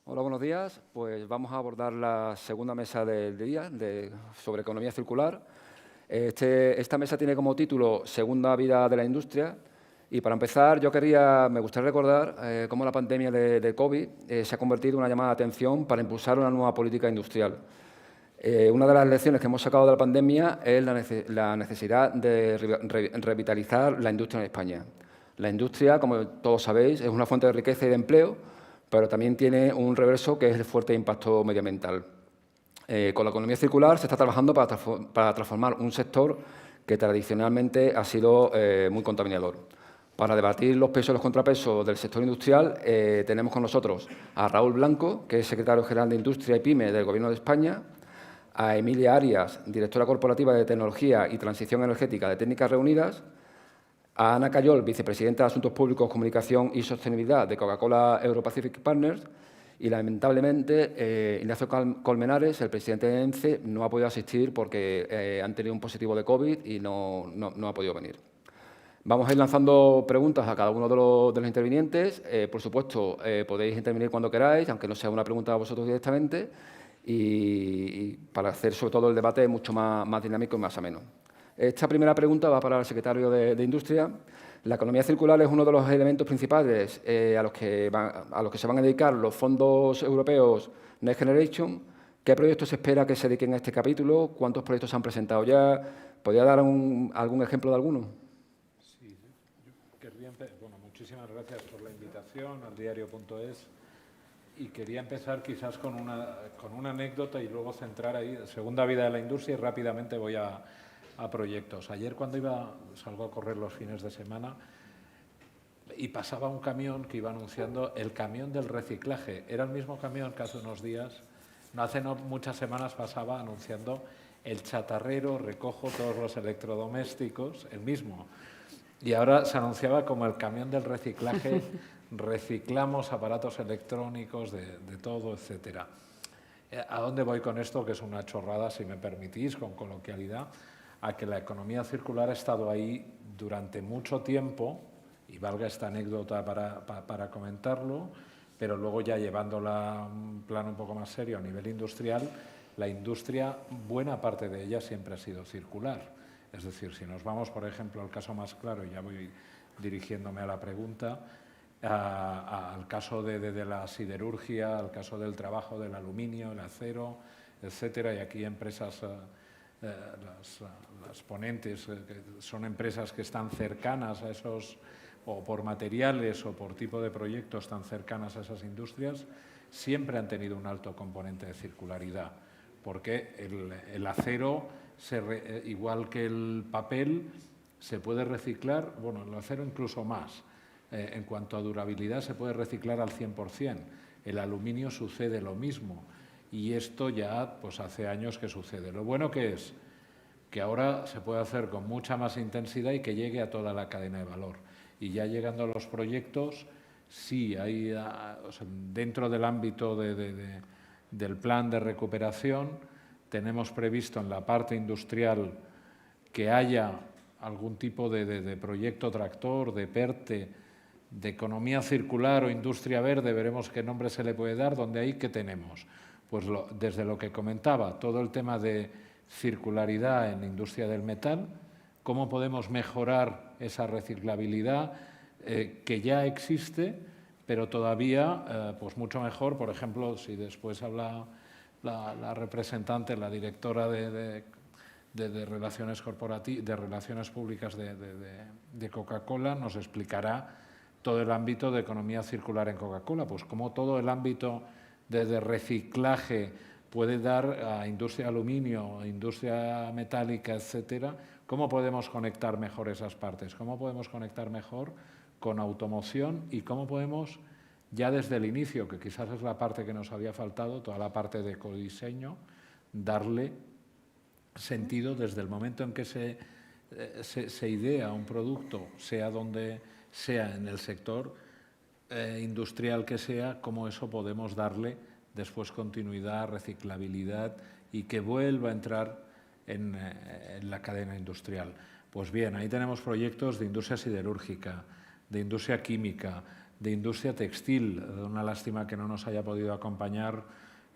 Hola, buenos días. Pues vamos a abordar la segunda mesa del día sobre economía circular. Esta mesa tiene como título Segunda vida de la industria. Y para empezar, me gustaría recordar cómo la pandemia de COVID se ha convertido en una llamada de atención para impulsar una nueva política industrial. Una de las lecciones que hemos sacado de la pandemia es la necesidad de revitalizar la industria en España. La industria, como todos sabéis, es una fuente de riqueza y de empleo, pero también tiene un reverso que es el fuerte impacto medioambiental. Con la economía circular se está trabajando para transformar un sector que tradicionalmente ha sido muy contaminador. Para debatir los pesos y los contrapesos del sector industrial, tenemos con nosotros a Raúl Blanco, que es secretario general de Industria y PYME del Gobierno de España, a Emilia Arias, directora corporativa de Tecnología y Transición Energética de Técnicas Reunidas, a Ana Cayol, vicepresidenta de Asuntos Públicos, Comunicación y Sostenibilidad de Coca-Cola Europacific Partners, y lamentablemente Ignacio Colmenares, el presidente de ENCE, no ha podido asistir porque han tenido un positivo de COVID y no ha podido venir. Vamos a ir lanzando preguntas a cada uno de los intervinientes. Por supuesto, podéis intervenir cuando queráis, aunque no sea una pregunta a vosotros directamente, y para hacer sobre todo el debate mucho más dinámico y más ameno. Esta primera pregunta va para el secretario de Industria. La economía circular es uno de los elementos principales a los que se van a dedicar los fondos europeos Next Generation. ¿Qué proyectos se espera que se dediquen a este capítulo? ¿Cuántos proyectos se han presentado ya? ¿Podría dar algún ejemplo de alguno? Sí, yo querría bueno, muchísimas gracias por la invitación al diario.es y quería empezar quizás con una anécdota y luego centrar ahí, segunda vida de la industria, y rápidamente voy a proyectos. Ayer cuando salgo a correr los fines de semana y pasaba un camión que iba anunciando el camión del reciclaje. Era el mismo camión que hace unos días, hace muchas semanas pasaba anunciando el chatarrero, recojo todos los electrodomésticos, el mismo. Y ahora se anunciaba como el camión del reciclaje, reciclamos aparatos electrónicos de todo, etcétera. ¿A dónde voy con esto? Que es una chorrada, si me permitís, con coloquialidad, a que la economía circular ha estado ahí durante mucho tiempo, y valga esta anécdota para comentarlo, pero luego ya llevándola a un plano un poco más serio a nivel industrial, la industria, buena parte de ella siempre ha sido circular. Es decir, si nos vamos, por ejemplo, al caso más claro, y ya voy dirigiéndome a la pregunta, al caso de la siderurgia, al caso del trabajo del aluminio, el acero, etcétera, y aquí empresas, las ponentes, que son empresas que están cercanas a esos, o por materiales o por tipo de proyectos tan cercanas a esas industrias, siempre han tenido un alto componente de circularidad, porque el acero, igual que el papel, se puede reciclar, bueno, el acero incluso más. En cuanto a durabilidad, se puede reciclar al 100%. El aluminio sucede lo mismo. Y esto ya pues, hace años que sucede. Lo bueno que es que ahora se puede hacer con mucha más intensidad y que llegue a toda la cadena de valor. Y ya llegando a los proyectos, sí, hay, o sea, dentro del ámbito del plan de recuperación, tenemos previsto en la parte industrial que haya algún tipo de proyecto tractor, de PERTE, de economía circular o industria verde, veremos qué nombre se le puede dar, donde ahí, ¿qué tenemos? Pues desde lo que comentaba, todo el tema de circularidad en la industria del metal, cómo podemos mejorar esa reciclabilidad que ya existe, pero todavía pues mucho mejor. Por ejemplo, si después habla la representante, la directora de relaciones corporativas, de relaciones públicas de Coca-Cola, nos explicará todo el ámbito de economía circular en Coca-Cola, pues como todo el ámbito de reciclaje puede dar a industria de aluminio, industria metálica, etcétera, cómo podemos conectar mejor esas partes, cómo podemos conectar mejor con automoción y cómo podemos, ya desde el inicio, que quizás es la parte que nos había faltado, toda la parte de ecodiseño, darle sentido desde el momento en que se idea un producto, sea donde sea en el sector industrial que sea, cómo eso podemos darle después continuidad, reciclabilidad y que vuelva a entrar en la cadena industrial. Pues bien, ahí tenemos proyectos de industria siderúrgica, de industria química, de industria textil. Una lástima que no nos haya podido acompañar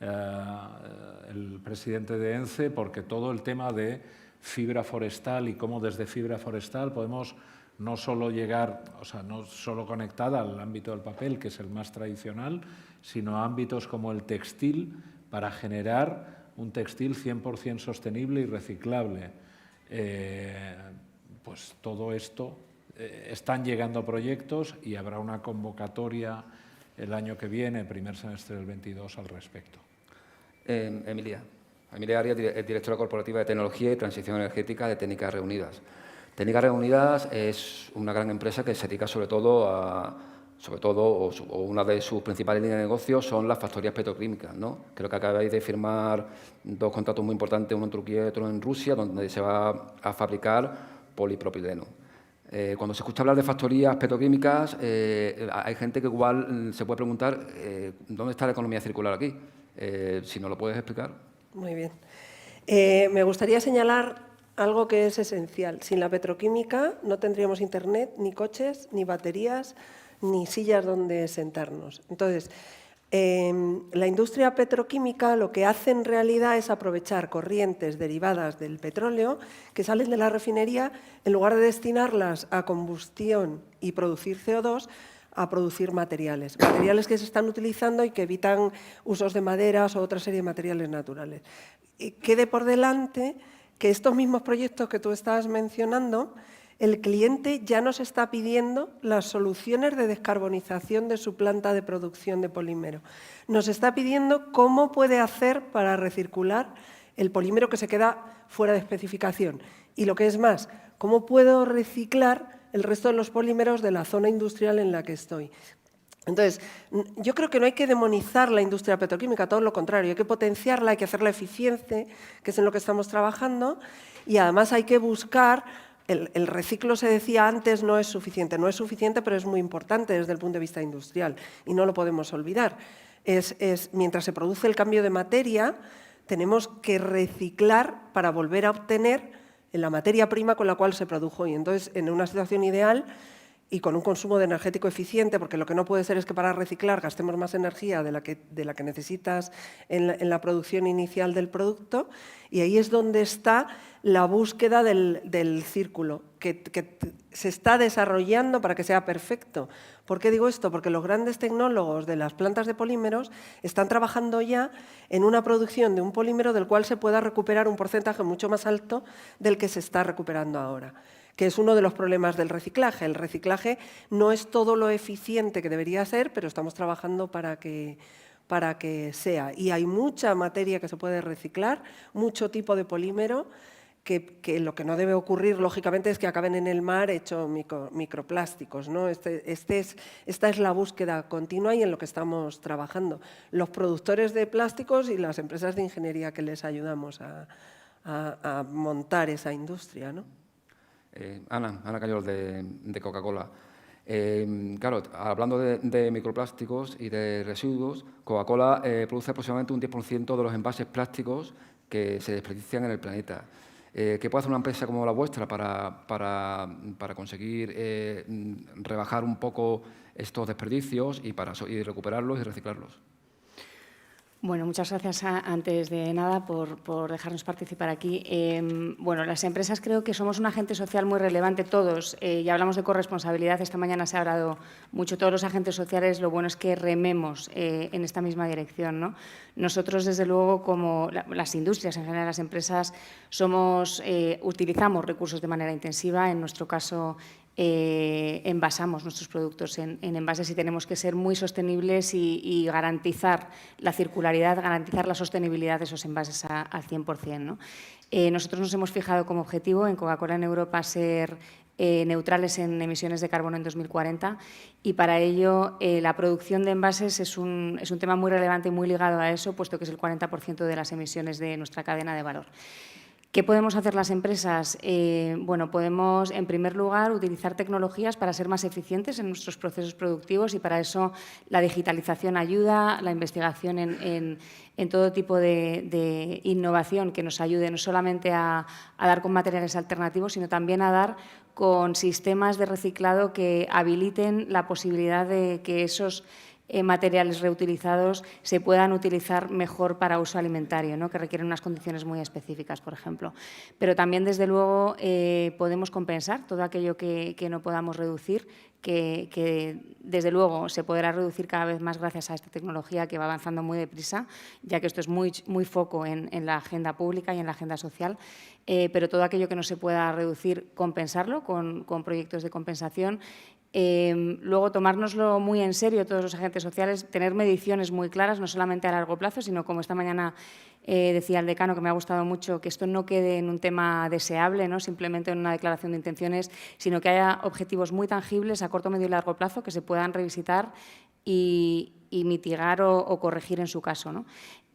el presidente de ENCE, porque todo el tema de fibra forestal y cómo desde fibra forestal podemos no solo llegar, o sea, no solo conectada al ámbito del papel, que es el más tradicional, sino a ámbitos como el textil, para generar un textil 100% sostenible y reciclable. Pues todo esto, están llegando proyectos y habrá una convocatoria el año que viene, primer semestre del 22, al respecto. Emilia Arias, directora corporativa de tecnología y transición energética de Técnicas Reunidas. Técnicas Reunidas es una gran empresa que se dedica sobre todo, o una de sus principales líneas de negocio son las factorías petroquímicas, ¿no? Creo que acabáis de firmar 2 contratos muy importantes, uno en Turquía y otro en Rusia, donde se va a fabricar polipropileno. Cuando se escucha hablar de factorías petroquímicas, hay gente que igual se puede preguntar ¿dónde está la economía circular aquí? Si nos lo puedes explicar. Muy bien. Me gustaría señalar algo que es esencial. Sin la petroquímica no tendríamos internet, ni coches, ni baterías, ni sillas donde sentarnos. Entonces, la industria petroquímica lo que hace en realidad es aprovechar corrientes derivadas del petróleo que salen de la refinería, en lugar de destinarlas a combustión y producir CO2, a producir materiales que se están utilizando y que evitan usos de maderas o otra serie de materiales naturales. Y quede por delante que estos mismos proyectos que tú estabas mencionando, el cliente ya nos está pidiendo las soluciones de descarbonización de su planta de producción de polímero. Nos está pidiendo cómo puede hacer para recircular el polímero que se queda fuera de especificación. Y lo que es más, cómo puedo reciclar el resto de los polímeros de la zona industrial en la que estoy. Entonces, yo creo que no hay que demonizar la industria petroquímica, todo lo contrario, hay que potenciarla, hay que hacerla eficiente, que es en lo que estamos trabajando, y además hay que buscar, el reciclo se decía antes no es suficiente, pero es muy importante desde el punto de vista industrial y no lo podemos olvidar. Mientras se produce el cambio de materia, tenemos que reciclar para volver a obtener la materia prima con la cual se produjo, y entonces en una situación ideal y con un consumo de energético eficiente, porque lo que no puede ser es que para reciclar gastemos más energía de la que necesitas en la producción inicial del producto, y ahí es donde está la búsqueda del círculo, que se está desarrollando para que sea perfecto. ¿Por qué digo esto? Porque los grandes tecnólogos de las plantas de polímeros están trabajando ya en una producción de un polímero del cual se pueda recuperar un porcentaje mucho más alto del que se está recuperando ahora, que es uno de los problemas del reciclaje. El reciclaje no es todo lo eficiente que debería ser, pero estamos trabajando para que sea. Y hay mucha materia que se puede reciclar, mucho tipo de polímero, que lo que no debe ocurrir, lógicamente, es que acaben en el mar hechos microplásticos, ¿no? Esta es la búsqueda continua y en lo que estamos trabajando. Los productores de plásticos y las empresas de ingeniería que les ayudamos a montar esa industria, ¿no? Ana Cayol, de Coca-Cola. Claro, hablando de microplásticos y de residuos, Coca-Cola produce aproximadamente un 10% de los envases plásticos que se desperdician en el planeta. ¿Qué puede hacer una empresa como la vuestra para conseguir rebajar un poco estos desperdicios y recuperarlos y reciclarlos? Bueno, muchas gracias antes de nada por dejarnos participar aquí. Bueno, las empresas creo que somos un agente social muy relevante todos. Ya hablamos de corresponsabilidad, esta mañana se ha hablado mucho. Todos los agentes sociales, lo bueno es que rememos en esta misma dirección, ¿no? Nosotros, desde luego, como las industrias, en general las empresas, utilizamos recursos de manera intensiva. En nuestro caso, envasamos nuestros productos en envases y tenemos que ser muy sostenibles y garantizar la circularidad, garantizar la sostenibilidad de esos envases al 100%, ¿no? Nosotros nos hemos fijado como objetivo en Coca-Cola en Europa ser neutrales en emisiones de carbono en 2040 y para ello la producción de envases es un tema muy relevante y muy ligado a eso, puesto que es el 40% de las emisiones de nuestra cadena de valor. ¿Qué podemos hacer las empresas? Bueno, podemos, en primer lugar, utilizar tecnologías para ser más eficientes en nuestros procesos productivos y para eso la digitalización ayuda, la investigación en todo tipo de innovación que nos ayude no solamente a dar con materiales alternativos, sino también a dar con sistemas de reciclado que habiliten la posibilidad de que esos materiales reutilizados se puedan utilizar mejor para uso alimentario, ¿no? Que requieren unas condiciones muy específicas, por ejemplo. Pero también, desde luego, podemos compensar todo aquello que no podamos reducir, que desde luego se podrá reducir cada vez más gracias a esta tecnología que va avanzando muy deprisa, ya que esto es muy foco en la agenda pública y en la agenda social, pero todo aquello que no se pueda reducir, compensarlo con proyectos de compensación. Luego, tomárnoslo muy en serio todos los agentes sociales, tener mediciones muy claras, no solamente a largo plazo, sino como esta mañana decía el decano, que me ha gustado mucho, que esto no quede en un tema deseable, ¿no? Simplemente en una declaración de intenciones, sino que haya objetivos muy tangibles a corto, medio y largo plazo que se puedan revisitar y mitigar o corregir en su caso, ¿no?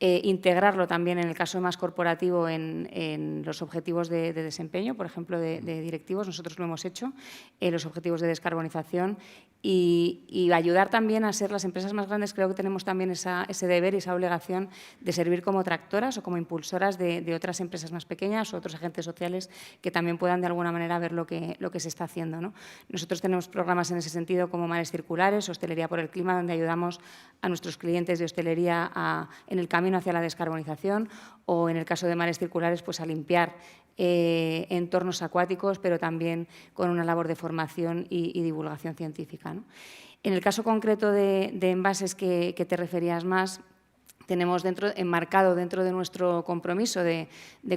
Integrarlo también, en el caso más corporativo, en los objetivos de desempeño, por ejemplo, de directivos. Nosotros lo hemos hecho, los objetivos de descarbonización, y ayudar también a ser las empresas más grandes. Creo que tenemos también ese deber y esa obligación de servir como tractoras o como impulsoras de otras empresas más pequeñas o otros agentes sociales que también puedan de alguna manera ver lo que se está haciendo, ¿no? Nosotros tenemos programas en ese sentido como Mares Circulares, Hostelería por el Clima, donde ayudamos a nuestros clientes de hostelería en el camino hacia la descarbonización, o en el caso de Mares Circulares, pues a limpiar entornos acuáticos, pero también con una labor de formación y divulgación científica, ¿no? En el caso concreto de envases que te referías más, tenemos enmarcado dentro de nuestro compromiso de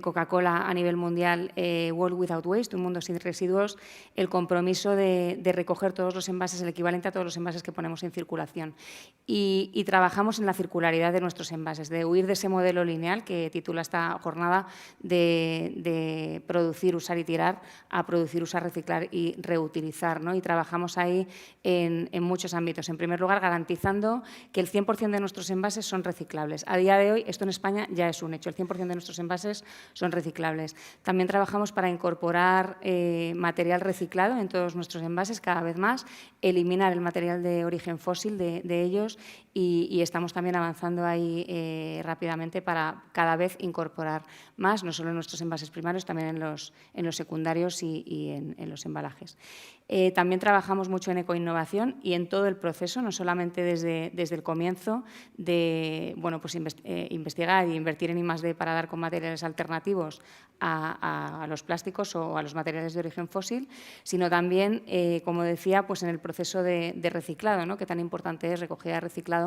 Coca-Cola a nivel mundial, World Without Waste, un mundo sin residuos, el compromiso de recoger todos los envases, el equivalente a todos los envases que ponemos en circulación. Y trabajamos en la circularidad de nuestros envases, de huir de ese modelo lineal que titula esta jornada de producir, usar y tirar, a producir, usar, reciclar y reutilizar, ¿no? Y trabajamos ahí en muchos ámbitos. En primer lugar, garantizando que el 100% de nuestros envases son reciclables. A día de hoy, esto en España ya es un hecho, el 100% de nuestros envases son reciclables. También trabajamos para incorporar material reciclado en todos nuestros envases cada vez más, eliminar el material de origen fósil de ellos, y estamos también avanzando ahí rápidamente para cada vez incorporar más, no solo en nuestros envases primarios, también en los secundarios y en los embalajes. También trabajamos mucho en ecoinnovación y en todo el proceso, no solamente desde el comienzo de investigar e invertir en I+D para dar con materiales alternativos a los plásticos o a los materiales de origen fósil, sino también, como decía, pues en el proceso de reciclado, ¿no? Que tan importante es recogida y reciclado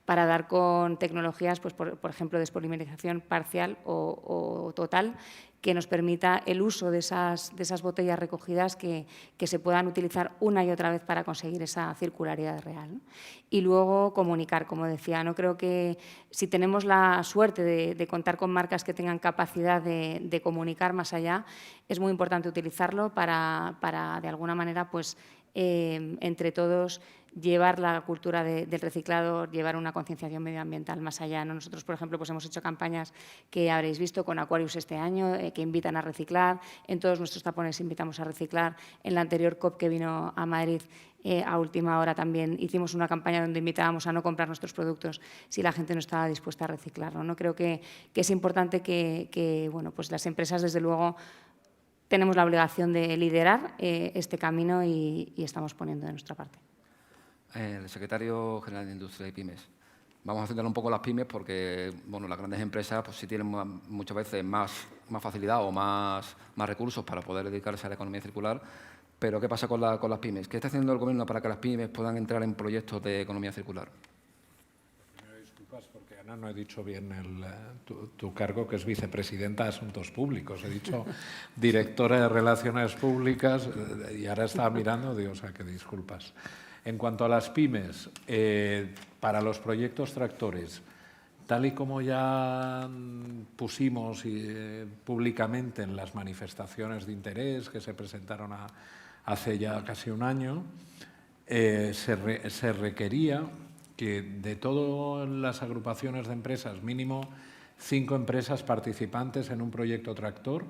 para dar con tecnologías, pues por ejemplo, de despolimerización parcial o total, que nos permita el uso de esas botellas recogidas que se puedan utilizar una y otra vez para conseguir esa circularidad real, ¿no? Y luego comunicar, como decía. No creo que, si tenemos la suerte de contar con marcas que tengan capacidad de comunicar más allá, es muy importante utilizarlo para de alguna manera, pues, entre todos, llevar la cultura del reciclado, llevar una concienciación medioambiental más allá, ¿no? Nosotros, por ejemplo, pues hemos hecho campañas que habréis visto con Aquarius este año, que invitan a reciclar. En todos nuestros tapones invitamos a reciclar. En la anterior COP que vino a Madrid, a última hora, también hicimos una campaña donde invitábamos a no comprar nuestros productos si la gente no estaba dispuesta a reciclarlo, ¿no? Creo que es importante que bueno, pues las empresas, desde luego, tenemos la obligación de liderar este camino y estamos poniendo de nuestra parte. El secretario general de Industria y Pymes. Vamos a centrar un poco las pymes porque, bueno, las grandes empresas pues sí tienen muchas veces más facilidad o más recursos para poder dedicarse a la economía circular. Pero ¿qué pasa con las pymes? ¿Qué está haciendo el Gobierno para que las pymes puedan entrar en proyectos de economía circular? Primero, disculpas porque, Ana, no he dicho bien tu cargo, que es vicepresidenta de Asuntos Públicos. He dicho directora de Relaciones Públicas y ahora estaba mirando, digo, o sea, que disculpas. En cuanto a las pymes, para los proyectos tractores, tal y como ya pusimos públicamente en las manifestaciones de interés que se presentaron hace ya casi un año, se requería que de todas las agrupaciones de empresas, mínimo 5 empresas participantes en un proyecto tractor,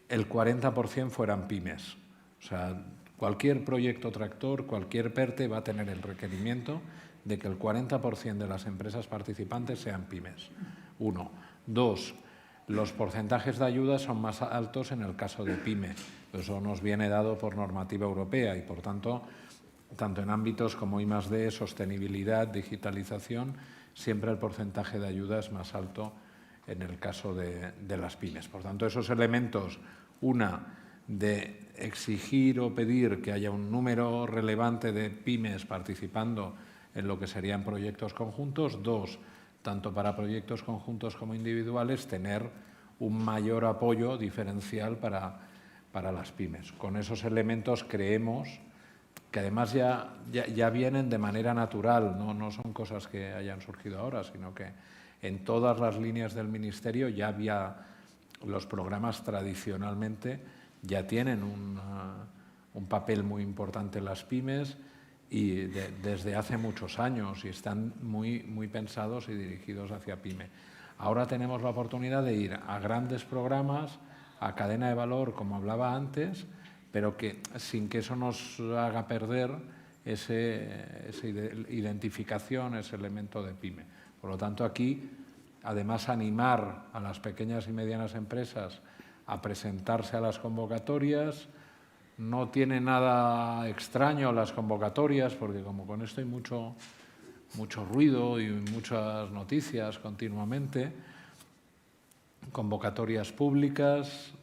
el 40% fueran pymes. O sea, cualquier proyecto tractor, cualquier PERTE va a tener el requerimiento de que el 40% de las empresas participantes sean pymes. 1. 2. Los porcentajes de ayuda son más altos en el caso de pyme. Eso nos viene dado por normativa europea y, por tanto, tanto en ámbitos como I+D, sostenibilidad, digitalización, siempre el porcentaje de ayuda es más alto en el caso de las pymes. Por tanto, esos elementos, una, de exigir o pedir que haya un número relevante de pymes participando en lo que serían proyectos conjuntos. 2, tanto para proyectos conjuntos como individuales, tener un mayor apoyo diferencial para las pymes. Con esos elementos creemos que además ya vienen de manera natural, no son cosas que hayan surgido ahora, sino que en todas las líneas del Ministerio ya había, los programas tradicionalmente ya tienen un papel muy importante en las pymes y desde hace muchos años y están muy pensados y dirigidos hacia pyme. Ahora tenemos la oportunidad de ir a grandes programas, a cadena de valor, como hablaba antes, pero que sin que eso nos haga perder esa identificación, ese elemento de pyme. Por lo tanto, aquí, además, animar a las pequeñas y medianas empresas a presentarse a las convocatorias. No tiene nada extraño las convocatorias, porque como con esto hay mucho ruido y muchas noticias continuamente, convocatorias públicas,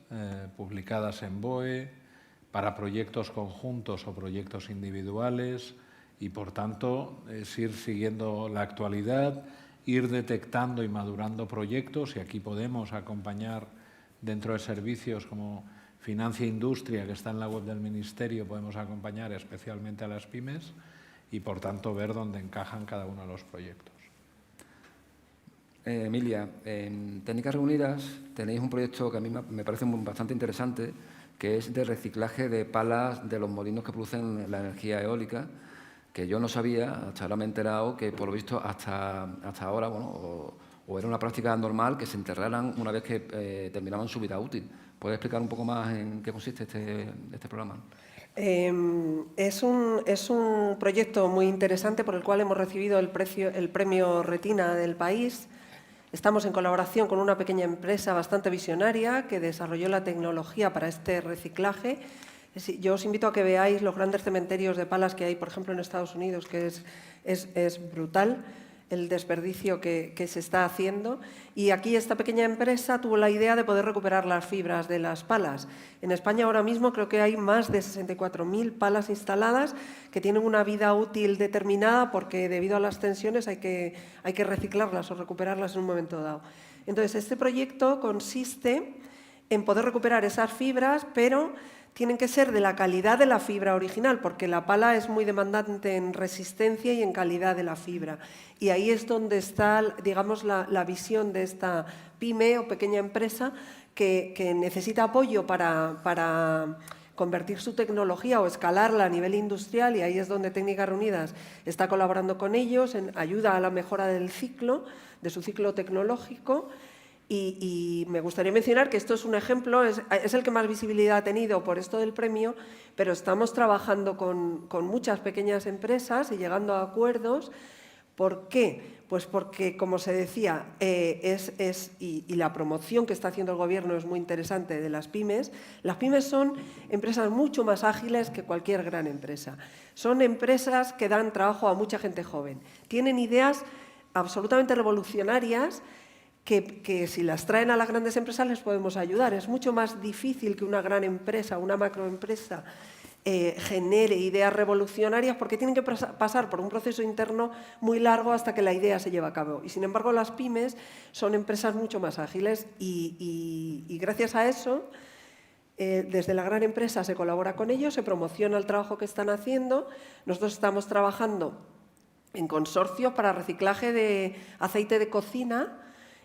publicadas en BOE, para proyectos conjuntos o proyectos individuales y, por tanto, es ir siguiendo la actualidad, ir detectando y madurando proyectos, y aquí podemos acompañar dentro de servicios como Financia e Industria, que está en la web del Ministerio, podemos acompañar especialmente a las pymes y, por tanto, ver dónde encajan cada uno de los proyectos. Emilia, en Técnicas Reunidas tenéis un proyecto que a mí me parece bastante interesante, que es de reciclaje de palas de los molinos que producen la energía eólica, que yo no sabía, hasta ahora me he enterado que, por lo visto, hasta ahora, bueno, o era una práctica normal que se enterraran una vez que terminaban su vida útil. ¿Puedes explicar un poco más en qué consiste este programa? Es un proyecto muy interesante por el cual hemos recibido el premio Retina del país. Estamos en colaboración con una pequeña empresa bastante visionaria que desarrolló la tecnología para este reciclaje. Yo os invito a que veáis los grandes cementerios de palas que hay, por ejemplo, en Estados Unidos, que es brutal el desperdicio que se está haciendo. Y aquí esta pequeña empresa tuvo la idea de poder recuperar las fibras de las palas. En España ahora mismo creo que hay más de 64.000 palas instaladas que tienen una vida útil determinada porque debido a las tensiones hay que reciclarlas o recuperarlas en un momento dado. Entonces, este proyecto consiste en poder recuperar esas fibras, pero tienen que ser de la calidad de la fibra original, porque la pala es muy demandante en resistencia y en calidad de la fibra. Y ahí es donde está, digamos, la visión de esta pyme o pequeña empresa que necesita apoyo para convertir su tecnología o escalarla a nivel industrial, y ahí es donde Técnicas Reunidas está colaborando con ellos en ayuda a la mejora del ciclo, de su ciclo tecnológico. Y me gustaría mencionar que esto es un ejemplo, es el que más visibilidad ha tenido por esto del premio, pero estamos trabajando con muchas pequeñas empresas y llegando a acuerdos. ¿Por qué? Pues porque, como se decía, y la promoción que está haciendo el Gobierno es muy interesante de las pymes. Las pymes son empresas mucho más ágiles que cualquier gran empresa. Son empresas que dan trabajo a mucha gente joven. Tienen ideas absolutamente revolucionarias que si las traen a las grandes empresas les podemos ayudar. Es mucho más difícil que una gran empresa, una macroempresa, genere ideas revolucionarias porque tienen que pasar por un proceso interno muy largo hasta que la idea se lleve a cabo. Y, sin embargo, las pymes son empresas mucho más ágiles y gracias a eso, desde la gran empresa se colabora con ellos, se promociona el trabajo que están haciendo. Nosotros estamos trabajando en consorcios para reciclaje de aceite de cocina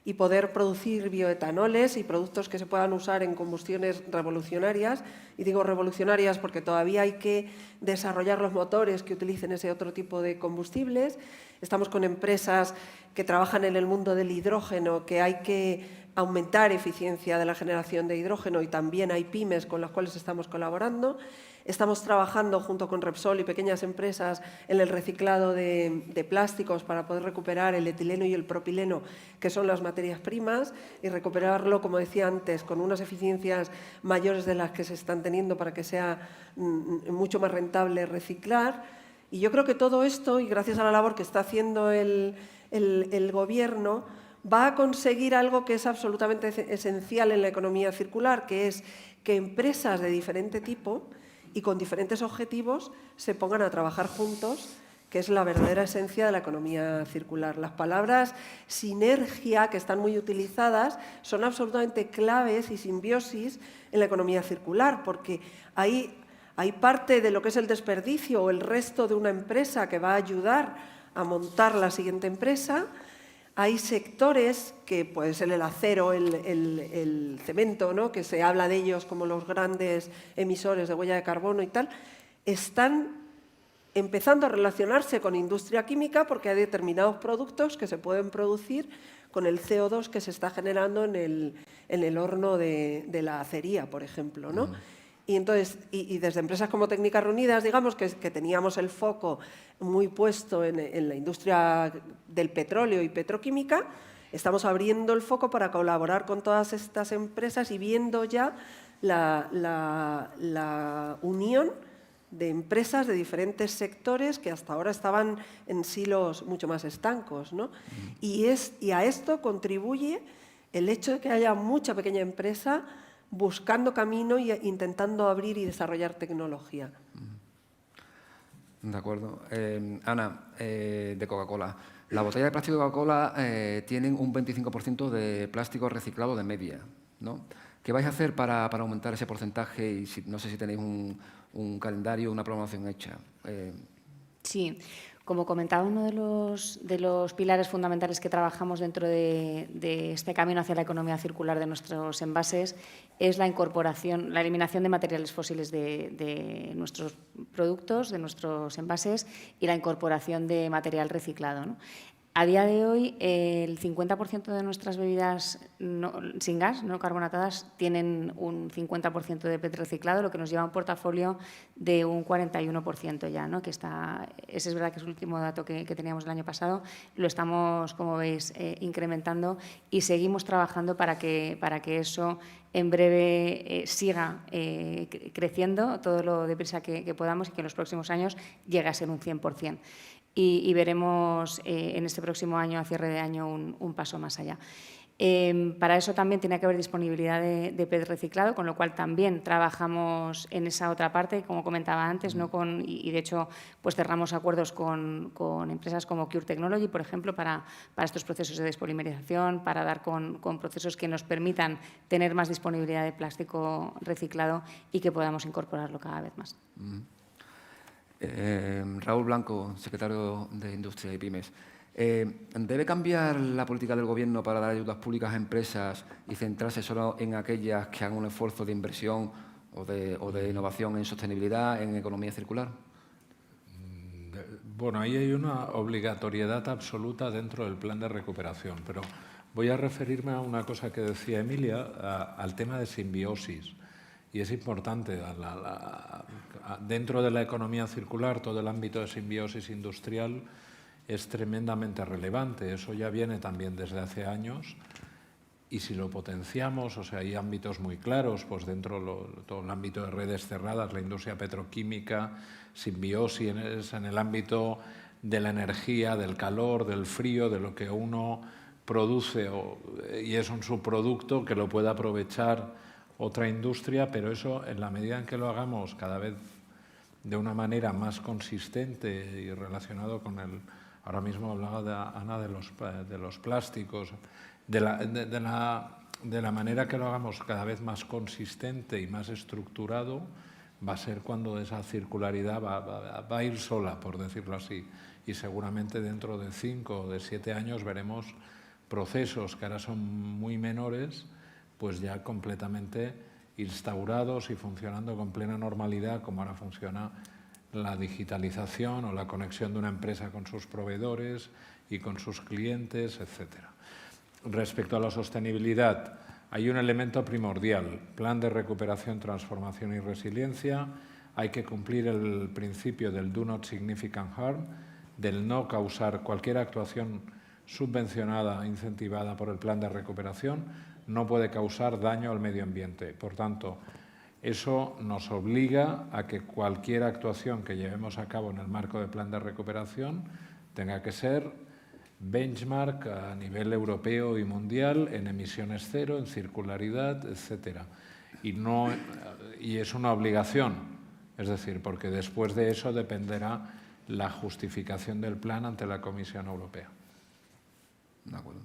y poder producir bioetanoles y productos que se puedan usar en combustiones revolucionarias. Y digo revolucionarias porque todavía hay que desarrollar los motores que utilicen ese otro tipo de combustibles. estamos con empresas que trabajan en el mundo del hidrógeno, que hay que aumentar eficiencia de la generación de hidrógeno, y también hay pymes con las cuales estamos colaborando. Estamos trabajando junto con Repsol y pequeñas empresas en el reciclado de plásticos para poder recuperar el etileno y el propileno, que son las materias primas, y recuperarlo, como decía antes, con unas eficiencias mayores de las que se están teniendo para que sea mucho más rentable reciclar. Y yo creo que todo esto, y gracias a la labor que está haciendo el Gobierno, va a conseguir algo que es absolutamente esencial en la economía circular, que es que empresas de diferente tipo y con diferentes objetivos se pongan a trabajar juntos, que es la verdadera esencia de la economía circular. Las palabras sinergia, que están muy utilizadas, son absolutamente claves, y simbiosis en la economía circular, porque hay parte de lo que es el desperdicio o el resto de una empresa que va a ayudar a montar la siguiente empresa. Hay sectores que puede ser el acero, el cemento, ¿no?, que se habla de ellos como los grandes emisores de huella de carbono y tal, están empezando a relacionarse con industria química porque hay determinados productos que se pueden producir con el CO2 que se está generando en el horno de la acería, por ejemplo, ¿no? Y entonces, y desde empresas como Técnicas Reunidas, digamos, que teníamos el foco muy puesto en la industria del petróleo y petroquímica, estamos abriendo el foco para colaborar con todas estas empresas y viendo ya la unión de empresas de diferentes sectores que hasta ahora estaban en silos mucho más estancos, ¿no? Y a esto contribuye el hecho de que haya mucha pequeña empresa buscando camino e intentando abrir y desarrollar tecnología. De acuerdo. Ana, de Coca-Cola. Las botellas de plástico de Coca-Cola tienen un 25% de plástico reciclado de media, ¿no? ¿Qué vais a hacer para aumentar ese porcentaje? Y no sé si tenéis un calendario, una programación hecha. Sí. Como comentaba, uno de los pilares fundamentales que trabajamos dentro de este camino hacia la economía circular de nuestros envases es la incorporación, la eliminación de materiales fósiles de nuestros productos, de nuestros envases, y la incorporación de material reciclado, ¿no? A día de hoy, el 50% de nuestras bebidas sin gas, no carbonatadas, tienen un 50% de PET reciclado, lo que nos lleva a un portafolio de un 41% ya, ¿no? Ese es verdad que es el último dato que teníamos el año pasado. Lo estamos, como veis, incrementando, y seguimos trabajando para que eso en breve siga creciendo todo lo deprisa que podamos, y que en los próximos años llegue a ser un 100%. Y veremos en este próximo año, a cierre de año, un paso más allá. Para eso también tiene que haber disponibilidad de PET reciclado, con lo cual también trabajamos en esa otra parte, como comentaba antes, ¿no? Y de hecho pues cerramos acuerdos con empresas como Cure Technology, por ejemplo, para estos procesos de despolimerización, para dar con procesos que nos permitan tener más disponibilidad de plástico reciclado y que podamos incorporarlo cada vez más. Raúl Blanco, secretario de Industria y Pymes. ¿Debe cambiar la política del Gobierno para dar ayudas públicas a empresas y centrarse solo en aquellas que hagan un esfuerzo de inversión o de innovación en sostenibilidad, en economía circular? Bueno, ahí hay una obligatoriedad absoluta dentro del plan de recuperación, pero voy a referirme a una cosa que decía Emilia, al tema de simbiosis. Y es importante, dentro de la economía circular, todo el ámbito de simbiosis industrial es tremendamente relevante. Eso ya viene también desde hace años, y si lo potenciamos, o sea, hay ámbitos muy claros, pues dentro de todo el ámbito de redes cerradas, la industria petroquímica, simbiosis en el ámbito de la energía, del calor, del frío, de lo que uno produce y es un subproducto que lo puede aprovechar otra industria, pero eso, en la medida en que lo hagamos cada vez de una manera más consistente y relacionado con ahora mismo hablaba Ana de los plásticos, de la manera que lo hagamos cada vez más consistente y más estructurado, va a ser cuando esa circularidad va a ir sola, por decirlo así. Y seguramente dentro de 5 o de 7 años veremos procesos que ahora son muy menores, pues ya completamente instaurados y funcionando con plena normalidad, como ahora funciona la digitalización o la conexión de una empresa con sus proveedores y con sus clientes, etcétera. Respecto a la sostenibilidad, hay un elemento primordial, plan de recuperación, transformación y resiliencia. Hay que cumplir el principio del do not significant harm, del no causar cualquier actuación subvencionada, incentivada por el plan de recuperación, no puede causar daño al medio ambiente. Por tanto, eso nos obliga a que cualquier actuación que llevemos a cabo en el marco del plan de recuperación tenga que ser benchmark a nivel europeo y mundial en emisiones cero, en circularidad, etcétera. Y es una obligación, es decir, porque después de eso dependerá la justificación del plan ante la Comisión Europea. De acuerdo.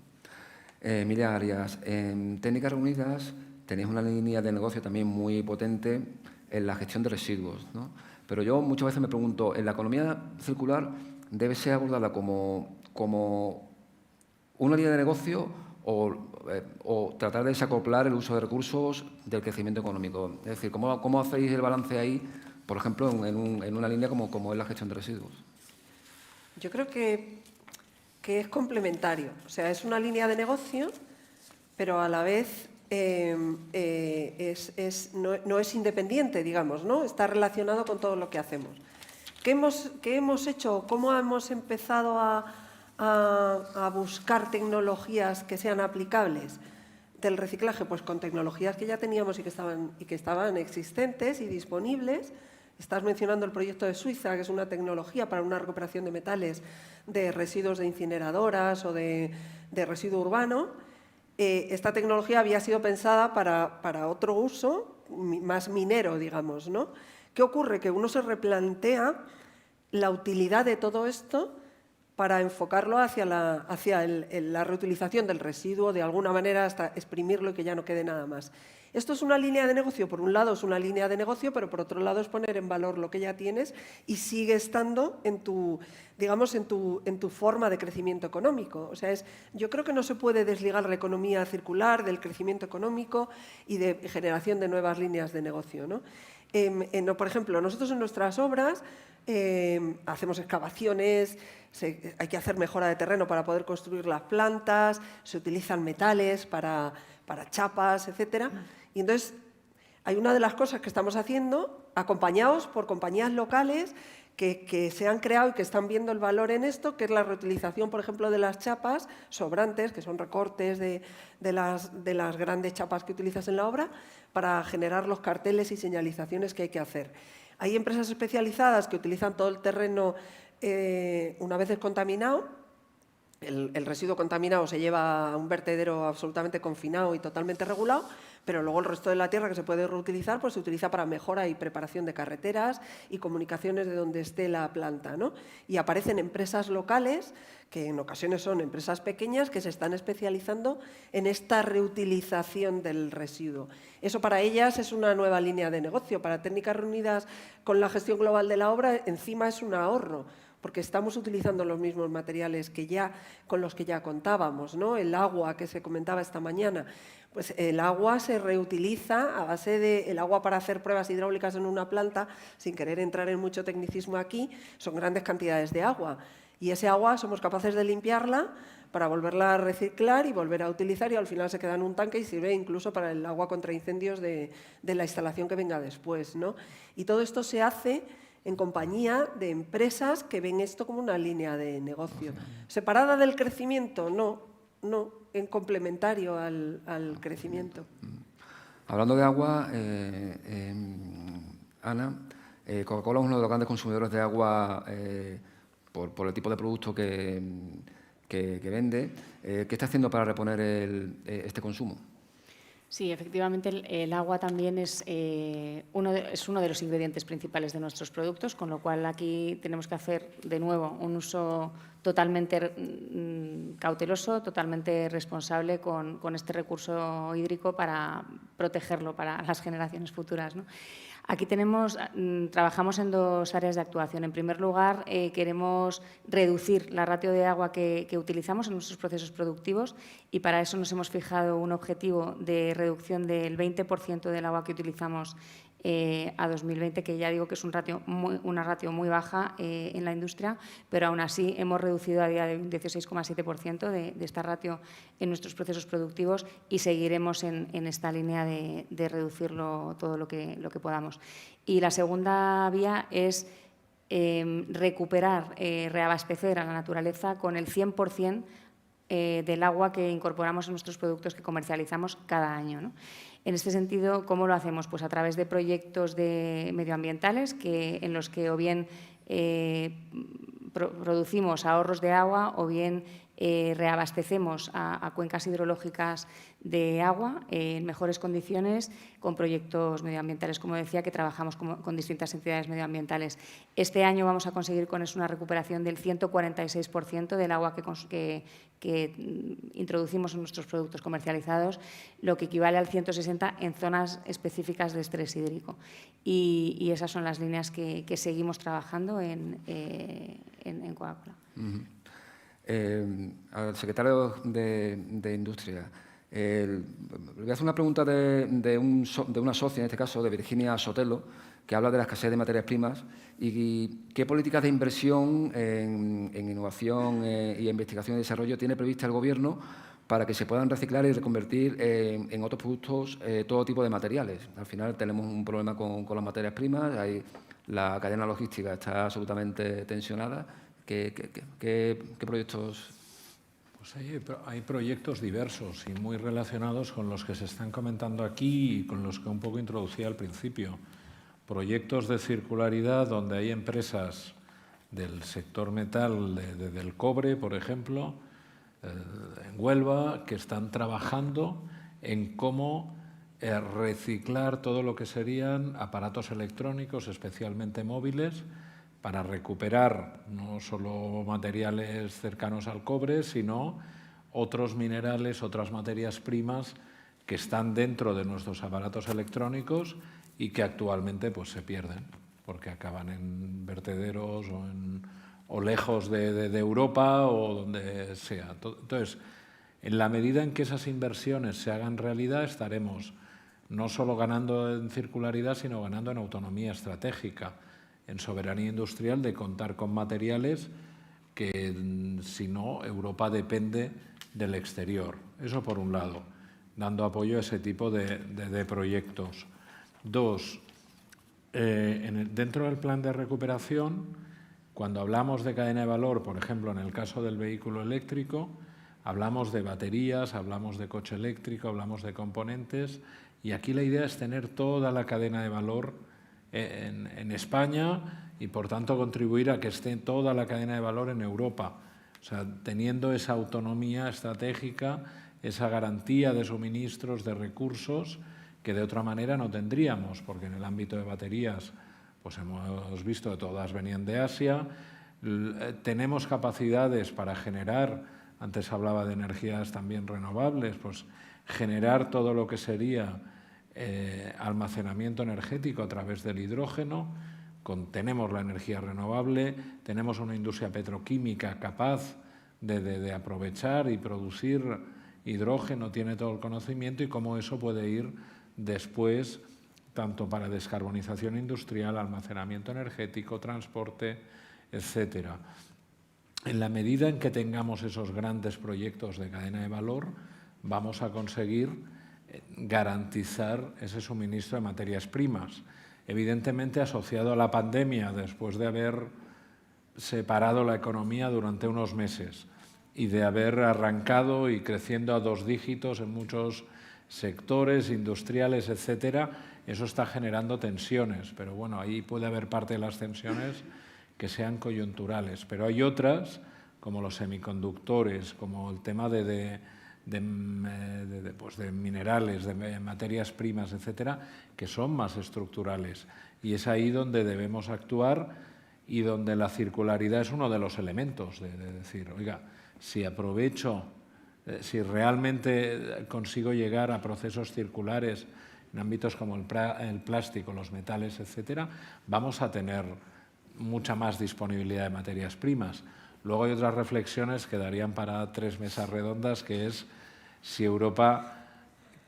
Mira, Arias, en Técnicas Reunidas tenéis una línea de negocio también muy potente en la gestión de residuos, ¿no? Pero yo muchas veces me pregunto, ¿en la economía circular debe ser abordada como una línea de negocio o tratar de desacoplar el uso de recursos del crecimiento económico? Es decir, ¿cómo hacéis el balance ahí, por ejemplo, en una línea como es la gestión de residuos? Yo creo que es complementario. O sea, es una línea de negocio, pero a la vez no es independiente, digamos, ¿no? Está relacionado con todo lo que hacemos. ¿Qué hemos hecho? ¿Cómo hemos empezado a buscar tecnologías que sean aplicables del reciclaje? Pues con tecnologías que ya teníamos y que estaban existentes y disponibles. Estás mencionando el proyecto de Suiza, que es una tecnología para una recuperación de metales de residuos de incineradoras o de residuo urbano. Esta tecnología había sido pensada para otro uso, más minero, digamos, ¿no? ¿Qué ocurre? Que uno se replantea la utilidad de todo esto para enfocarlo hacia la reutilización del residuo, de alguna manera hasta exprimirlo y que ya no quede nada más. Esto es una línea de negocio, por un lado es una línea de negocio, pero por otro lado es poner en valor lo que ya tienes y sigue estando en tu forma de crecimiento económico. O sea, yo creo que no se puede desligar la economía circular del crecimiento económico y de generación de nuevas líneas de negocio, ¿no? Por ejemplo, nosotros en nuestras obras hacemos excavaciones, hay que hacer mejora de terreno para poder construir las plantas, se utilizan metales para chapas, etcétera. Y entonces hay una de las cosas que estamos haciendo, acompañados por compañías locales que se han creado y que están viendo el valor en esto, que es la reutilización, por ejemplo, de las chapas sobrantes, que son recortes de las grandes chapas que utilizas en la obra, para generar los carteles y señalizaciones que hay que hacer. Hay empresas especializadas que utilizan todo el terreno una vez descontaminado. El residuo contaminado se lleva a un vertedero absolutamente confinado y totalmente regulado, pero luego el resto de la tierra que se puede reutilizar pues se utiliza para mejora y preparación de carreteras y comunicaciones de donde esté la planta, ¿no? Y aparecen empresas locales, que en ocasiones son empresas pequeñas, que se están especializando en esta reutilización del residuo. Eso para ellas es una nueva línea de negocio. Para Técnicas Reunidas con la gestión global de la obra, encima es un ahorro, porque estamos utilizando los mismos materiales con los que ya contábamos, ¿no? El agua que se comentaba esta mañana, pues el agua se reutiliza a base del agua para hacer pruebas hidráulicas en una planta, sin querer entrar en mucho tecnicismo aquí, son grandes cantidades de agua. Y ese agua somos capaces de limpiarla para volverla a reciclar y volver a utilizar, y al final se queda en un tanque y sirve incluso para el agua contra incendios de la instalación que venga después, ¿no? Y todo esto se hace en compañía de empresas que ven esto como una línea de negocio. ¿Separada del crecimiento? No, en complementario al crecimiento. Hablando de agua, Ana, Coca-Cola es uno de los grandes consumidores de agua por el tipo de producto que vende. ¿Qué está haciendo para reponer este consumo? Sí, efectivamente el agua también es uno de los ingredientes principales de nuestros productos, con lo cual aquí tenemos que hacer de nuevo un uso totalmente cauteloso, totalmente responsable con este recurso hídrico para protegerlo para las generaciones futuras, ¿no? Aquí trabajamos en dos áreas de actuación. En primer lugar, queremos reducir la ratio de agua que utilizamos en nuestros procesos productivos, y para eso nos hemos fijado un objetivo de reducción del 20% del agua que utilizamos a 2020, que ya digo que es una ratio muy baja en la industria, pero aún así hemos reducido a día de hoy un 16,7% de esta ratio en nuestros procesos productivos y seguiremos en esta línea de reducirlo todo lo que podamos. Y la segunda vía es recuperar, reabastecer a la naturaleza con el 100% del agua que incorporamos en nuestros productos que comercializamos cada año, ¿no? En este sentido, ¿cómo lo hacemos? Pues a través de proyectos medioambientales en los que o bien producimos ahorros de agua o bien reabastecemos a cuencas hidrológicas de agua en mejores condiciones con proyectos medioambientales, como decía, que trabajamos con distintas entidades medioambientales. Este año vamos a conseguir con eso una recuperación del 146% del agua que introducimos en nuestros productos comercializados, lo que equivale al 160% en zonas específicas de estrés hídrico. Y esas son las líneas que seguimos trabajando en Coca-Cola. Al secretario de Industria, le voy a hacer una pregunta de una socia, en este caso de Virginia Sotelo, que habla de la escasez de materias primas y qué políticas de inversión en innovación y investigación y desarrollo tiene prevista el Gobierno para que se puedan reciclar y reconvertir en otros productos todo tipo de materiales. Al final tenemos un problema con las materias primas, la cadena logística está absolutamente tensionada. ¿Qué proyectos? Pues hay proyectos diversos y muy relacionados con los que se están comentando aquí y con los que un poco introducía al principio. Proyectos de circularidad donde hay empresas del sector metal, del cobre, por ejemplo, en Huelva, que están trabajando en cómo reciclar todo lo que serían aparatos electrónicos, especialmente móviles, para recuperar no solo materiales cercanos al cobre, sino otros minerales, otras materias primas que están dentro de nuestros aparatos electrónicos y que actualmente pues, se pierden, porque acaban en vertederos o lejos de Europa o donde sea. Entonces, en la medida en que esas inversiones se hagan realidad, estaremos no solo ganando en circularidad, sino ganando en autonomía estratégica, en soberanía industrial, de contar con materiales que, si no, Europa depende del exterior. Eso por un lado, dando apoyo a ese tipo de proyectos. Dos, dentro del plan de recuperación, cuando hablamos de cadena de valor, por ejemplo, en el caso del vehículo eléctrico, hablamos de baterías, hablamos de coche eléctrico, hablamos de componentes, y aquí la idea es tener toda la cadena de valor en España y, por tanto, contribuir a que esté toda la cadena de valor en Europa. O sea, teniendo esa autonomía estratégica, esa garantía de suministros, de recursos, que de otra manera no tendríamos, porque en el ámbito de baterías pues hemos visto que todas venían de Asia. Tenemos capacidades para generar, antes hablaba de energías también renovables, pues generar todo lo que sería almacenamiento energético a través del hidrógeno. Tenemos la energía renovable, tenemos una industria petroquímica capaz de aprovechar y producir hidrógeno, tiene todo el conocimiento y cómo eso puede ir después tanto para descarbonización industrial, almacenamiento energético, transporte, etcétera. En la medida en que tengamos esos grandes proyectos de cadena de valor, vamos a conseguir garantizar ese suministro de materias primas. Evidentemente asociado a la pandemia, después de haber separado la economía durante unos meses y de haber arrancado y creciendo a 2 dígitos en muchos sectores industriales, etcétera, eso está generando tensiones. Pero bueno, ahí puede haber parte de las tensiones que sean coyunturales. Pero hay otras, como los semiconductores, como el tema de minerales, de materias primas, etcétera, que son más estructurales. Y es ahí donde debemos actuar y donde la circularidad es uno de los elementos de decir, oiga, si aprovecho, si realmente consigo llegar a procesos circulares en ámbitos como el plástico, los metales, etcétera, vamos a tener mucha más disponibilidad de materias primas. Luego hay otras reflexiones que darían para 3 mesas redondas, que es si Europa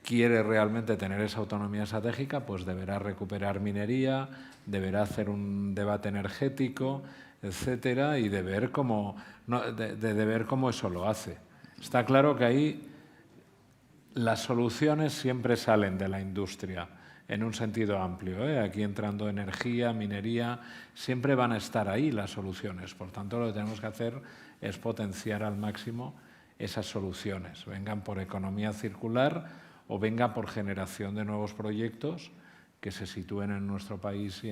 quiere realmente tener esa autonomía estratégica, pues deberá recuperar minería, deberá hacer un debate energético, etcétera, y de ver cómo eso lo hace. Está claro que ahí las soluciones siempre salen de la industria, en un sentido amplio, ¿eh? Aquí entrando energía, minería, siempre van a estar ahí las soluciones. Por tanto, lo que tenemos que hacer es potenciar al máximo esas soluciones, vengan por economía circular o venga por generación de nuevos proyectos que se sitúen en nuestro país y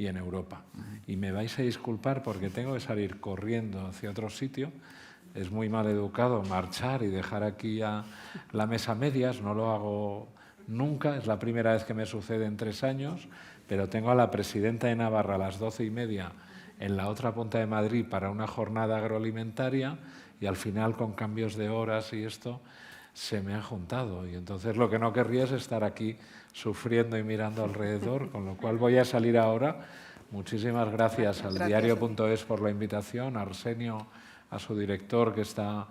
en Europa. Y me vais a disculpar porque tengo que salir corriendo hacia otro sitio. Es muy mal educado marchar y dejar aquí a la mesa a medias, no lo hago nunca, es la primera vez que me sucede en 3 años, pero tengo a la presidenta de Navarra a las 12:30 en la otra punta de Madrid para una jornada agroalimentaria y al final con cambios de horas y esto se me ha juntado. Y entonces lo que no querría es estar aquí sufriendo y mirando alrededor, con lo cual voy a salir ahora. Muchísimas gracias al diario.es por la invitación, a Arsenio, a su director que está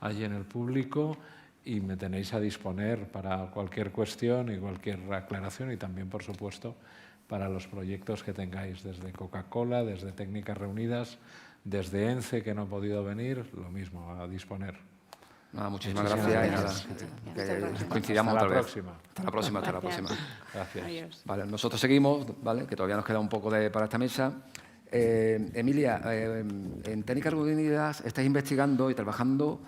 allí en el público, y me tenéis a disponer para cualquier cuestión y cualquier aclaración y también, por supuesto, para los proyectos que tengáis desde Coca-Cola, desde Técnicas Reunidas, desde ENCE, que no ha podido venir, lo mismo, a disponer. Muchísimas gracias. Coincidamos hasta otra la vez. próxima. Hasta la próxima, hasta la próxima. Gracias. Adiós. Vale, nosotros seguimos, ¿vale? Que todavía nos queda un poco para esta mesa. Emilia, en Técnicas Reunidas estáis investigando y trabajando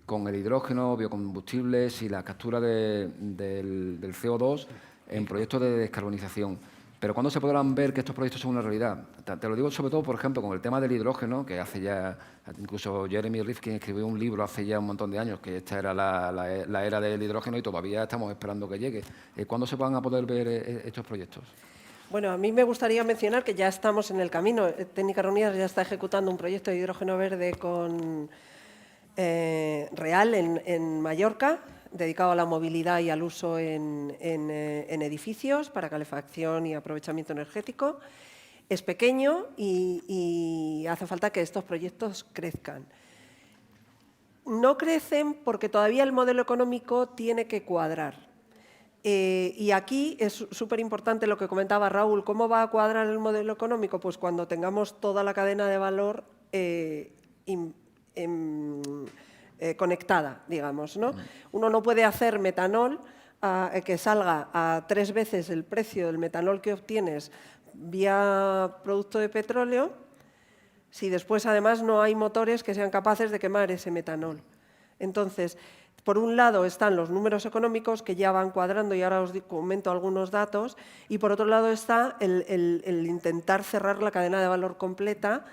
con el hidrógeno, biocombustibles y la captura del CO2 en proyectos de descarbonización. Pero ¿cuándo se podrán ver que estos proyectos son una realidad? Te lo digo sobre todo, por ejemplo, con el tema del hidrógeno, que hace ya, incluso Jeremy Rifkin escribió un libro hace ya un montón de años, que esta era la era del hidrógeno y todavía estamos esperando que llegue. ¿Cuándo se van a poder ver estos proyectos? Bueno, a mí me gustaría mencionar que ya estamos en el camino. Técnicas Reunidas ya está ejecutando un proyecto de hidrógeno verde con Real en Mallorca, dedicado a la movilidad y al uso en edificios para calefacción y aprovechamiento energético. Es pequeño y hace falta que estos proyectos crezcan. No crecen porque todavía el modelo económico tiene que cuadrar. Y aquí es súper importante lo que comentaba Raúl. ¿Cómo va a cuadrar el modelo económico? Pues cuando tengamos toda la cadena de valor conectada, digamos, ¿no? Uno no puede hacer metanol que salga a 3 veces el precio del metanol que obtienes vía producto de petróleo si después además no hay motores que sean capaces de quemar ese metanol. Entonces, por un lado están los números económicos que ya van cuadrando y ahora os comento algunos datos, y por otro lado está el intentar cerrar la cadena de valor completa,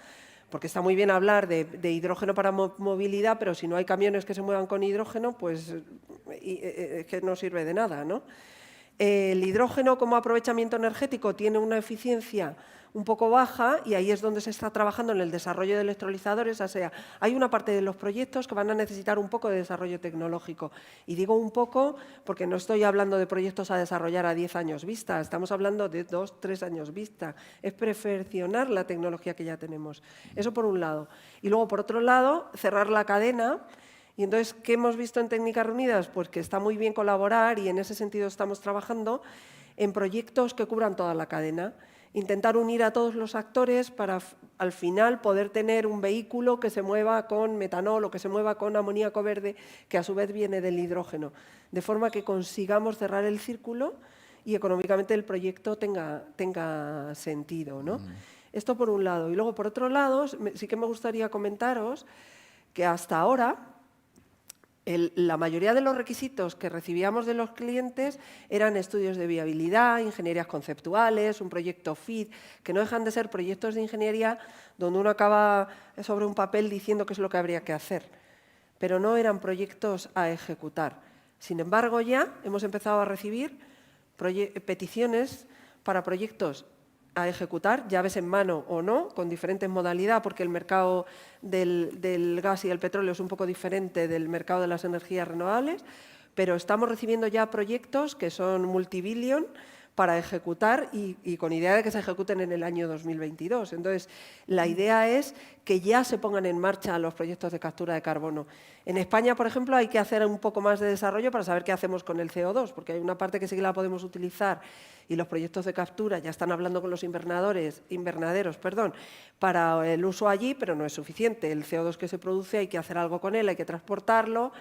porque está muy bien hablar de hidrógeno para movilidad, pero si no hay camiones que se muevan con hidrógeno, pues es que no sirve de nada, ¿no? El hidrógeno como aprovechamiento energético tiene una eficiencia un poco baja y ahí es donde se está trabajando en el desarrollo de electrolizadores. O sea, hay una parte de los proyectos que van a necesitar un poco de desarrollo tecnológico. Y digo un poco porque no estoy hablando de proyectos a desarrollar a 10 años vista, estamos hablando de 2, 3 años vista. Es perfeccionar la tecnología que ya tenemos. Eso por un lado. Y luego, por otro lado, cerrar la cadena. Y entonces, ¿qué hemos visto en Técnicas Reunidas? Pues que está muy bien colaborar y en ese sentido estamos trabajando en proyectos que cubran toda la cadena. Intentar unir a todos los actores para al final poder tener un vehículo que se mueva con metanol o que se mueva con amoníaco verde, que a su vez viene del hidrógeno, de forma que consigamos cerrar el círculo y económicamente el proyecto tenga sentido, ¿no? Esto por un lado. Y luego, por otro lado, sí que me gustaría comentaros que hasta ahora la mayoría de los requisitos que recibíamos de los clientes eran estudios de viabilidad, ingenierías conceptuales, un proyecto FIT, que no dejan de ser proyectos de ingeniería donde uno acaba sobre un papel diciendo qué es lo que habría que hacer, pero no eran proyectos a ejecutar. Sin embargo, ya hemos empezado a recibir peticiones para proyectos a ejecutar, llaves en mano o no, con diferentes modalidades, porque el mercado del gas y el petróleo es un poco diferente del mercado de las energías renovables, pero estamos recibiendo ya proyectos que son multibillion para ejecutar y con idea de que se ejecuten en el año 2022. Entonces, la idea es que ya se pongan en marcha los proyectos de captura de carbono. En España, por ejemplo, hay que hacer un poco más de desarrollo para saber qué hacemos con el CO2, porque hay una parte que sí que la podemos utilizar y los proyectos de captura ya están hablando con los invernaderos, para el uso allí, pero no es suficiente. El CO2 que se produce hay que hacer algo con él, hay que transportarlo.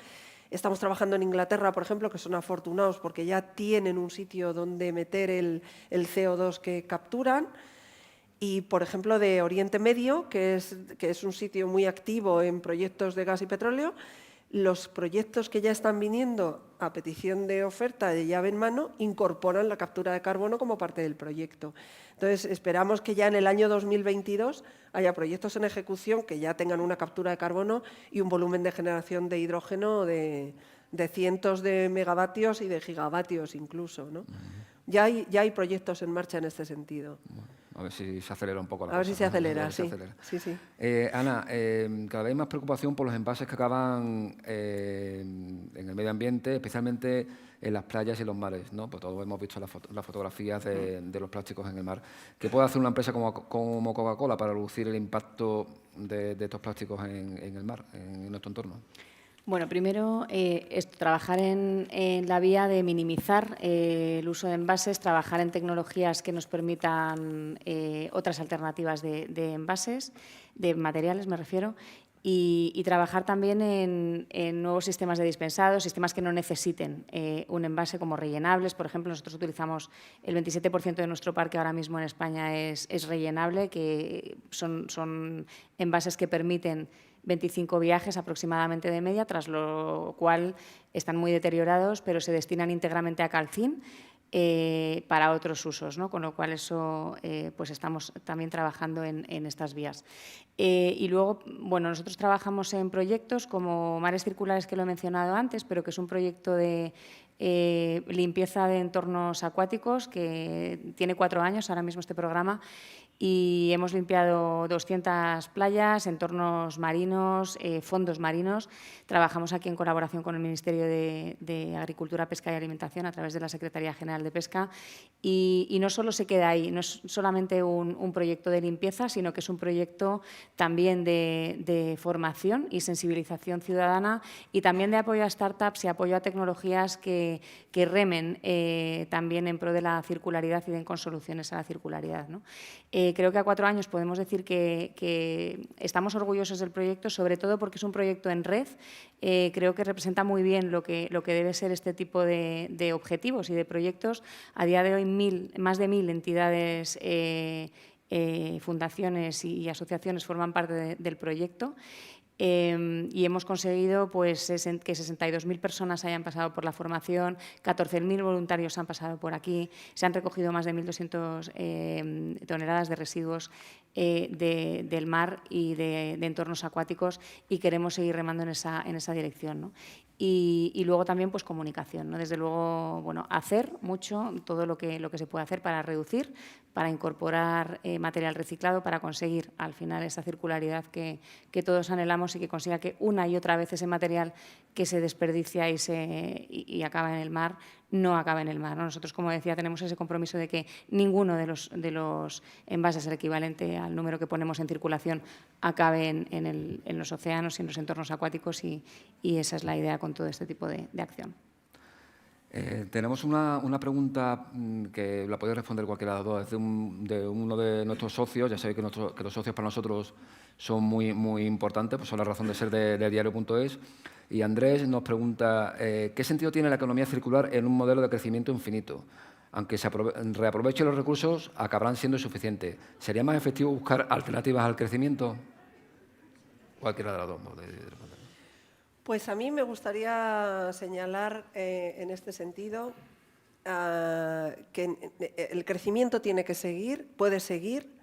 Estamos trabajando en Inglaterra, por ejemplo, que son afortunados porque ya tienen un sitio donde meter el CO2 que capturan. Y, por ejemplo, de Oriente Medio, que es un sitio muy activo en proyectos de gas y petróleo, los proyectos que ya están viniendo a petición de oferta de llave en mano incorporan la captura de carbono como parte del proyecto. Entonces, esperamos que ya en el año 2022 haya proyectos en ejecución que ya tengan una captura de carbono y un volumen de generación de hidrógeno de cientos de megavatios y de gigavatios incluso, ¿no? Ya hay proyectos en marcha en este sentido. A ver si se acelera un poco la cosa. A ver si se acelera, sí. Sí. Ana, cada vez hay más preocupación por los envases que acaban en el medio ambiente, especialmente en las playas y los mares, ¿no? Pues todos hemos visto las fotografías de los plásticos en el mar. ¿Qué puede hacer una empresa como Coca-Cola para reducir el impacto de estos plásticos en el mar, en nuestro entorno? Bueno, primero, trabajar en la vía de minimizar el uso de envases, trabajar en tecnologías que nos permitan otras alternativas de envases, de materiales me refiero, y trabajar también en nuevos sistemas de dispensados, sistemas que no necesiten un envase como rellenables. Por ejemplo, nosotros utilizamos el 27% de nuestro parque ahora mismo en España es rellenable, que son envases que permiten 25 viajes aproximadamente de media, tras lo cual están muy deteriorados, pero se destinan íntegramente a calcín para otros usos, ¿no? Con lo cual eso, pues estamos también trabajando en estas vías. Y luego, bueno, nosotros trabajamos en proyectos como Mares Circulares, que lo he mencionado antes, pero que es un proyecto de limpieza de entornos acuáticos que tiene 4 años ahora mismo este programa, y hemos limpiado 200 playas, entornos marinos, fondos marinos. Trabajamos aquí en colaboración con el Ministerio de Agricultura, Pesca y Alimentación a través de la Secretaría General de Pesca. Y no solo se queda ahí, no es solamente un proyecto de limpieza, sino que es un proyecto también de formación y sensibilización ciudadana, y también de apoyo a startups y apoyo a tecnologías que remen también en pro de la circularidad y den con soluciones a la circularidad, ¿no? Creo que a 4 años podemos decir que estamos orgullosos del proyecto, sobre todo porque es un proyecto en red. Creo que representa muy bien lo que debe ser este tipo de objetivos y de proyectos. A día de hoy más de 1000 entidades, fundaciones y asociaciones forman parte del proyecto. Y hemos conseguido pues, que 62.000 personas hayan pasado por la formación, 14.000 voluntarios han pasado por aquí, se han recogido más de 1.200 toneladas de residuos del mar y de entornos acuáticos, y queremos seguir remando en esa dirección, ¿no? Y luego también pues, comunicación, ¿no? Desde luego, bueno, hacer mucho, todo lo que se puede hacer para reducir, para incorporar material reciclado, para conseguir al final esa circularidad que todos anhelamos, y que consiga que una y otra vez ese material que se desperdicia y acaba en el mar, no acaba en el mar, ¿no? Nosotros, como decía, tenemos ese compromiso de que ninguno de los envases, el equivalente al número que ponemos en circulación, acabe en los océanos y en los entornos acuáticos, y esa es la idea con todo este tipo de acción. Tenemos una pregunta que la puede responder cualquiera de las dos. Es de uno de nuestros socios. Ya sabéis que los socios para nosotros son muy, muy importantes, pues son la razón de ser de diario.es. Y Andrés nos pregunta, ¿qué sentido tiene la economía circular en un modelo de crecimiento infinito? Aunque se reaprovechen los recursos, acabarán siendo insuficientes. ¿Sería más efectivo buscar alternativas al crecimiento? Cualquiera de las dos. Pues a mí me gustaría señalar en este sentido que el crecimiento tiene que seguir, puede seguir,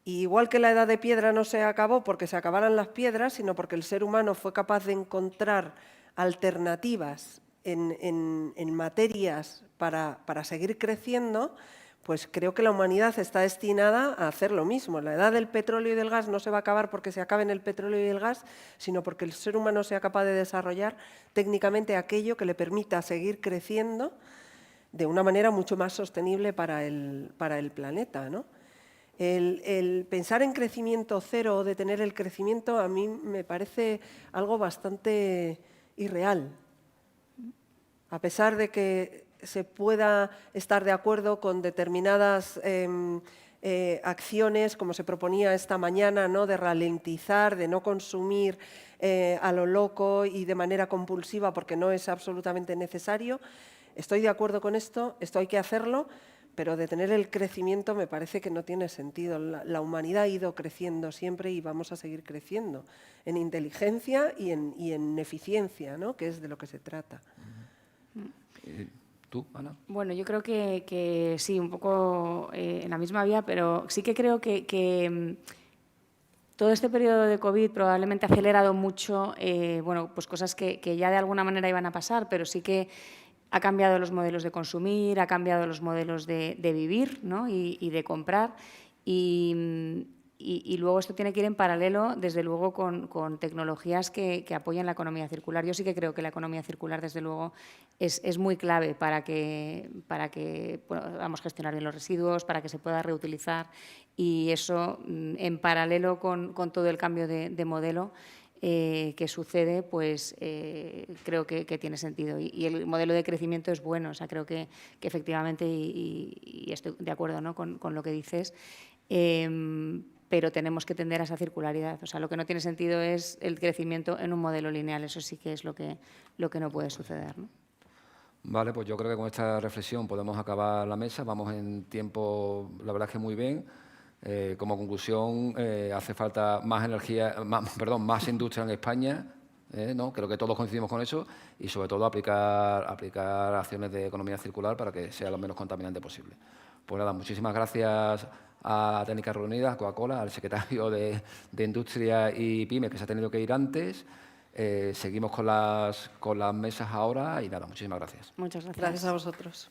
y igual que la edad de piedra no se acabó porque se acabaran las piedras, sino porque el ser humano fue capaz de encontrar alternativas en materias para seguir creciendo, pues creo que la humanidad está destinada a hacer lo mismo. La edad del petróleo y del gas no se va a acabar porque se acaben el petróleo y el gas, sino porque el ser humano sea capaz de desarrollar técnicamente aquello que le permita seguir creciendo de una manera mucho más sostenible para el planeta, ¿no? El pensar en crecimiento cero o detener el crecimiento a mí me parece algo bastante irreal. A pesar de que se pueda estar de acuerdo con determinadas acciones, como se proponía esta mañana, ¿no? De ralentizar, de no consumir a lo loco y de manera compulsiva porque no es absolutamente necesario. Estoy de acuerdo con esto hay que hacerlo, pero detener el crecimiento me parece que no tiene sentido. La humanidad ha ido creciendo siempre y vamos a seguir creciendo en inteligencia y en eficiencia, ¿no? Que es de lo que se trata. ¿Tú, Ana? Bueno, yo creo que sí, un poco en la misma vía, pero sí que creo que todo este periodo de COVID probablemente ha acelerado mucho bueno, pues cosas que ya de alguna manera iban a pasar, pero sí que ha cambiado los modelos de consumir, ha cambiado los modelos de vivir, ¿no? y de comprar. Y luego esto tiene que ir en paralelo, desde luego, con tecnologías que apoyen la economía circular. Yo sí que creo que la economía circular, desde luego, es muy clave para que podamos gestionar bien los residuos, para que se pueda reutilizar. Y eso, en paralelo con todo el cambio de modelo que sucede, pues creo que tiene sentido. Y el modelo de crecimiento es bueno. O sea, creo que efectivamente, y estoy de acuerdo, ¿no? con lo que dices, pero tenemos que tender a esa circularidad. O sea, lo que no tiene sentido es el crecimiento en un modelo lineal. Eso sí que es lo que no puede suceder, ¿no? Vale, pues yo creo que con esta reflexión podemos acabar la mesa. Vamos en tiempo, la verdad es que muy bien. Como conclusión, hace falta más energía, más industria en España, ¿no? Creo que todos coincidimos con eso y, sobre todo, aplicar acciones de economía circular para que sea lo menos contaminante posible. Pues nada, muchísimas gracias a Técnicas Reunidas, a Coca-Cola, al secretario de Industria y Pymes, que se ha tenido que ir antes. Seguimos con las mesas ahora y nada, muchísimas gracias. Muchas gracias. Gracias a vosotros.